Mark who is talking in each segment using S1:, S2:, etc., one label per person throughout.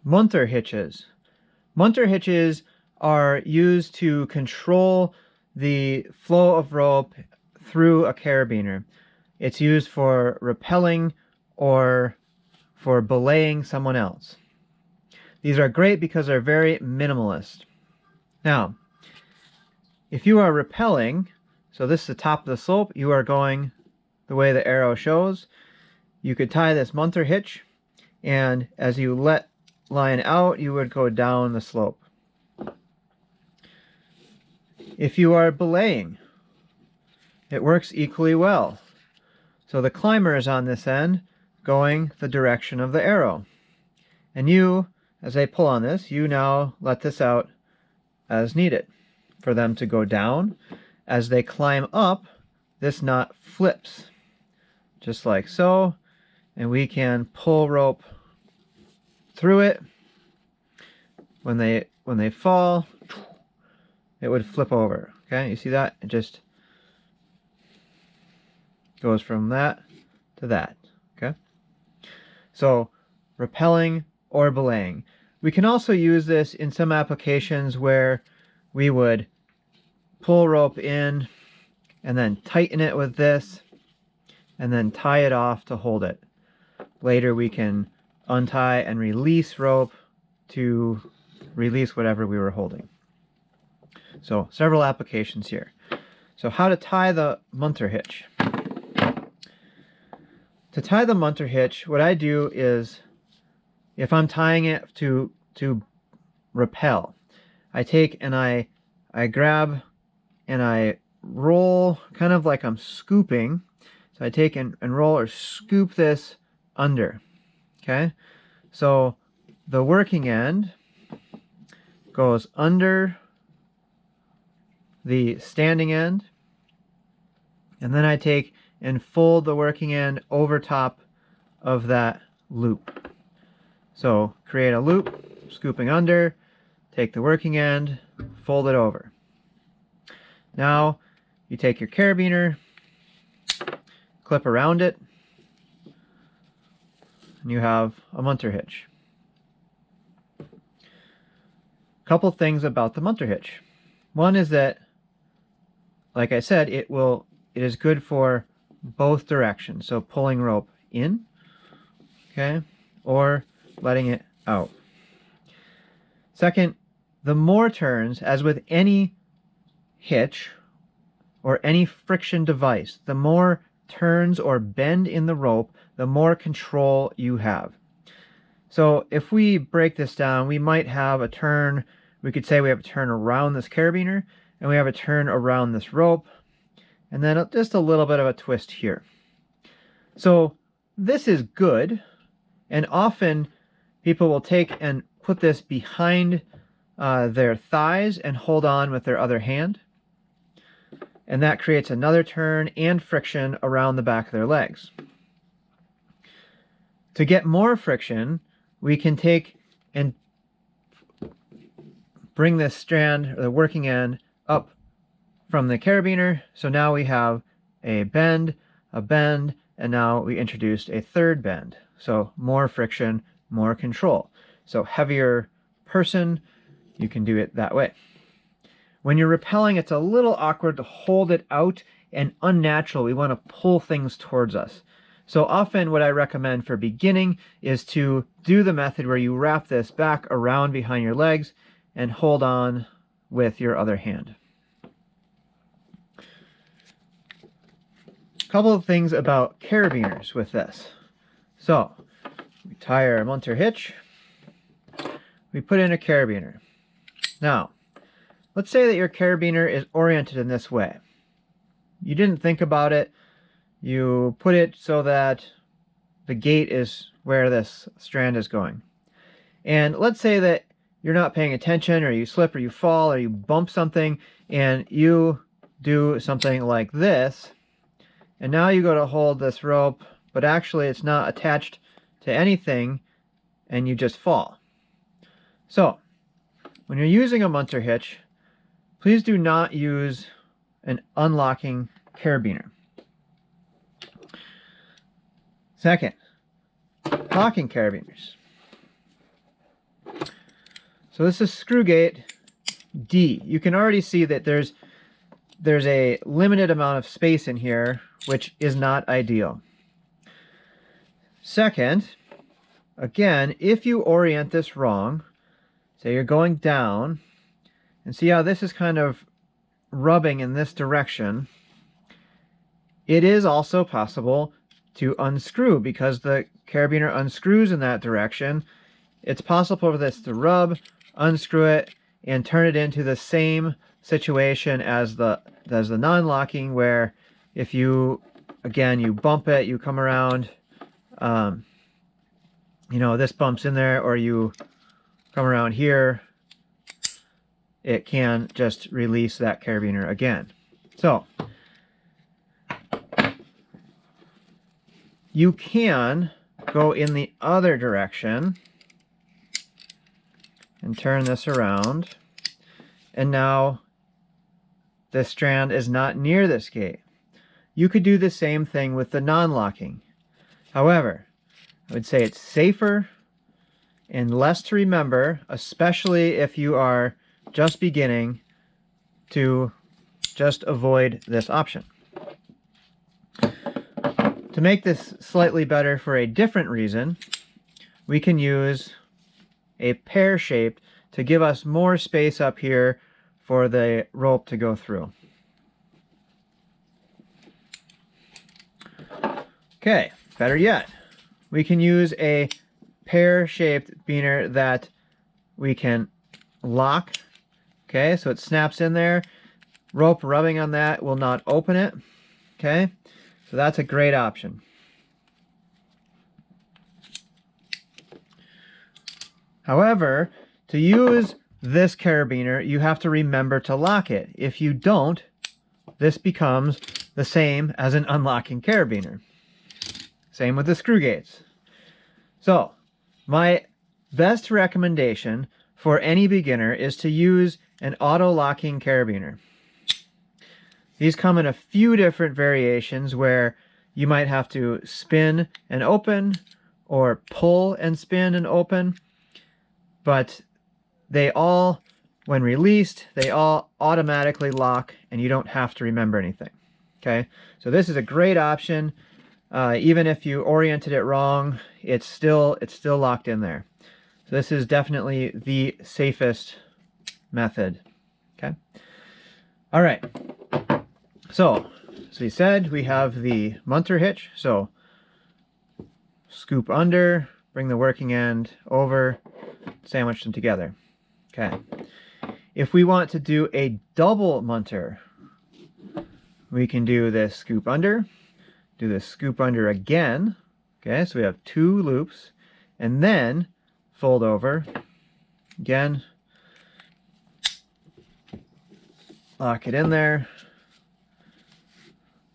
S1: Munter hitches. Munter hitches are used to control the flow of rope through a carabiner. It's used for rappelling or for belaying someone else. These are great because they're very minimalist. Now, if you are rappelling, so this is the top of the slope, you are going the way the arrow shows, you could tie this Munter hitch, and as you let line out, you would go down the slope. If you are belaying, it works equally well. So the climber is on this end, going the direction of the arrow. And you, as I pull on this, you now let this out as needed for them to go down. As they climb up, this knot flips, just like so, and we can pull rope through it. When they fall, it would flip over. Okay, you see that? It just goes from that to that. Okay, so rappelling or belaying. We can also use this in some applications where we would pull rope in and then tighten it with this and then tie it off to hold it. Later we can untie and release rope to release whatever we were holding. So several applications here. So how to tie the Munter hitch. To tie the Munter hitch, what I do is, if I'm tying it to rappel, I take and I grab and I roll kind of like I'm scooping. So I take and roll or scoop this under. Okay, so the working end goes under the standing end, and then I take and fold the working end over top of that loop. So create a loop, scooping under, take the working end, fold it over. Now you take your carabiner, clip around it, and you have a Munter hitch. Couple things about the Munter hitch. One is that, like I said, it is good for both directions. So pulling rope in, okay, or letting it out. Second, the more turns, as with any hitch or any friction device, the more turns or bend in the rope, the more control you have. So if we break this down, we might have a turn, we could say we have a turn around this carabiner, and we have a turn around this rope, and then just a little bit of a twist here. So this is good, and often people will take and put this behind their thighs and hold on with their other hand. And that creates another turn and friction around the back of their legs. To get more friction, we can take and bring this strand, or the working end, up from the carabiner. So now we have a bend, and now we introduced a third bend. So more friction, more control. So heavier person, you can do it that way. When you're rappelling, it's a little awkward to hold it out and unnatural. We want to pull things towards us. So often what I recommend for beginning is to do the method where you wrap this back around behind your legs and hold on with your other hand. A couple of things about carabiners with this. So we tie our Munter hitch, we put in a carabiner. Now, let's say that your carabiner is oriented in this way. You didn't think about it. You put it so that the gate is where this strand is going. And let's say that you're not paying attention, or you slip, or you fall, or you bump something, and you do something like this. And now you go to hold this rope, but actually it's not attached to anything, and you just fall. So, when you're using a Munter hitch, please do not use an unlocking carabiner. Second, locking carabiners. So this is screw gate D. You can already see that there's a limited amount of space in here, which is not ideal. Second, again, if you orient this wrong, say you're going down, and see how this is kind of rubbing in this direction, it is also possible to unscrew because the carabiner unscrews in that direction. It's possible for this to rub, unscrew it, and turn it into the same situation as the non-locking, where if you, again, you bump it, you come around, you know, this bumps in there, or you come around here, it can just release that carabiner again. So you can go in the other direction and turn this around, and now this strand is not near this gate. You could do the same thing with the non-locking. However, I would say it's safer and less to remember, especially if you are just beginning, to just avoid this option. To make this slightly better for a different reason, we can use a pear-shaped to give us more space up here for the rope to go through. Okay, better yet, we can use a pear-shaped beaner that we can lock. Okay, so it snaps in there. Rope rubbing on that will not open it. Okay, so that's a great option. However, to use this carabiner, you have to remember to lock it. If you don't, this becomes the same as an unlocking carabiner. Same with the screw gates. So, my best recommendation for any beginner is to use an auto-locking carabiner. These come in a few different variations where you might have to spin and open, or pull and spin and open, but they all, when released, they all automatically lock and you don't have to remember anything. Okay, so this is a great option. Even if you oriented it wrong, it's still locked in there. So this is definitely the safest method. Okay. All right. So, as we said, we have the Munter hitch. So scoop under, bring the working end over, sandwich them together. Okay. If we want to do a double Munter, we can do this scoop under, do this scoop under again. Okay, so we have 2 loops, and then fold over again, lock it in there.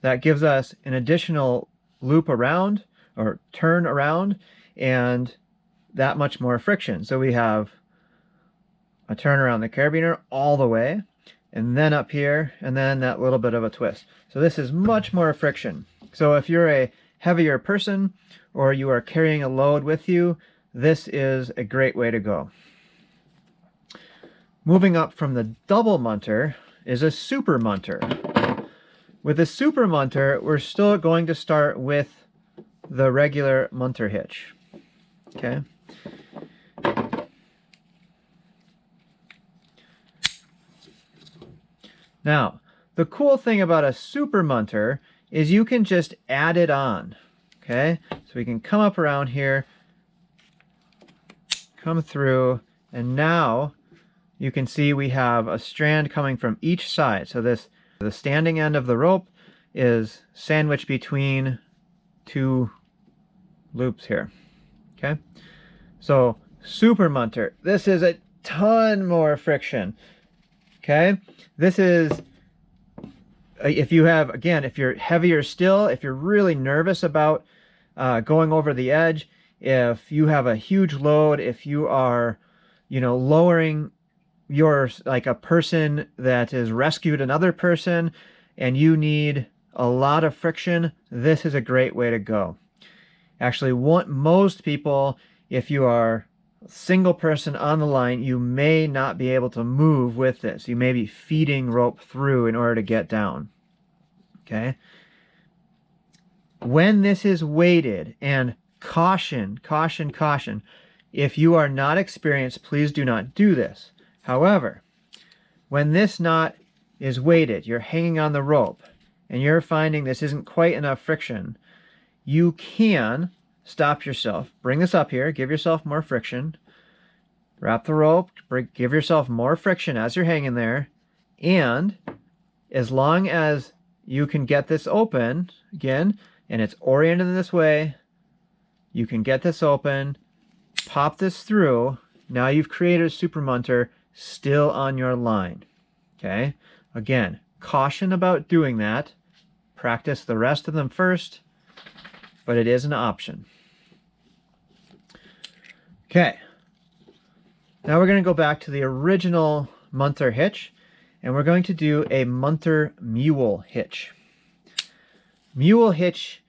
S1: That gives us an additional loop around, or turn around, and that much more friction. So we have a turn around the carabiner all the way, and then up here, and then that little bit of a twist. So this is much more friction. So if you're a heavier person, or you are carrying a load with you, this is a great way to go. Moving up from the double Munter is a Super Munter. With a Super Munter, we're still going to start with the regular Munter hitch. Okay. Now, the cool thing about a Super Munter is you can just add it on. Okay, so we can come up around here, come through, and now you can see we have a strand coming from each side. So the standing end of the rope is sandwiched between 2 loops here. Okay, so Super Munter, this is a ton more friction. Okay, this is, if you have, again, if you're heavier still, if you're really nervous about going over the edge, if you have a huge load, if you are, you know, lowering your, like a person that has rescued another person and you need a lot of friction, this is a great way to go. Actually, most people, if you are single person on the line, you may not be able to move with this. You may be feeding rope through in order to get down. Okay? When this is weighted, and caution, caution, caution, if you are not experienced, please do not do this. However, when this knot is weighted, you're hanging on the rope, and you're finding this isn't quite enough friction, you can stop yourself, bring this up here, give yourself more friction, wrap the rope, give yourself more friction as you're hanging there, and as long as you can get this open, again, and it's oriented in this way, you can get this open, pop this through, now you've created a Super Munter still on your line. Okay? Again, caution about doing that. Practice the rest of them first, but it is an option. Okay. Now we're going to go back to the original Munter hitch, and we're going to do a Munter mule hitch. Mule hitch,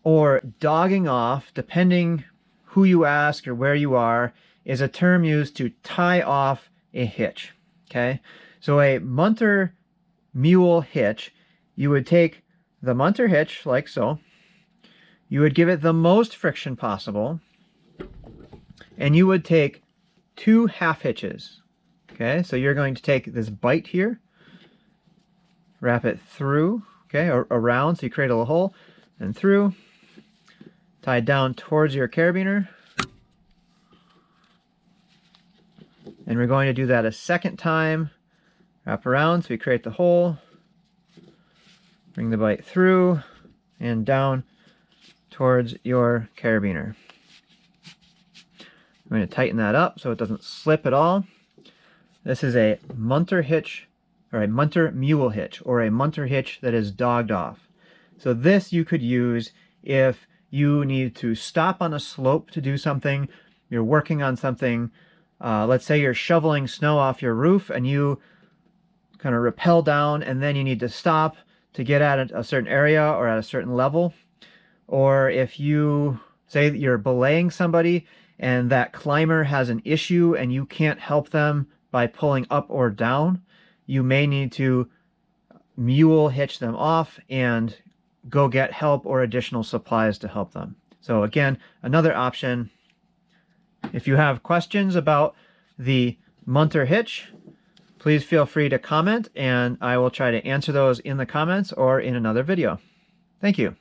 S1: or dogging off, depending who you ask or where you are, is a term used to tie off a hitch. Okay? So a Munter mule hitch, you would take the Munter hitch like so, you would give it the most friction possible, and you would take 2 half hitches. Okay, so you're going to take this bite here, wrap it through, okay, or around, so you create a little hole, and through, tie down towards your carabiner. And we're going to do that a second time. Wrap around, so we create the hole, bring the bite through, and down towards your carabiner. I'm going to tighten that up so it doesn't slip at all. This is a Munter hitch, or a Munter mule hitch, or a Munter hitch that is dogged off. So this you could use if you need to stop on a slope to do something, you're working on something, let's say you're shoveling snow off your roof and you kind of rappel down and then you need to stop to get at a certain area or at a certain level. Or if you say that you're belaying somebody and that climber has an issue and you can't help them by pulling up or down, you may need to mule hitch them off and go get help or additional supplies to help them. So again, another option. If you have questions about the Munter hitch, please feel free to comment and I will try to answer those in the comments or in another video. Thank you.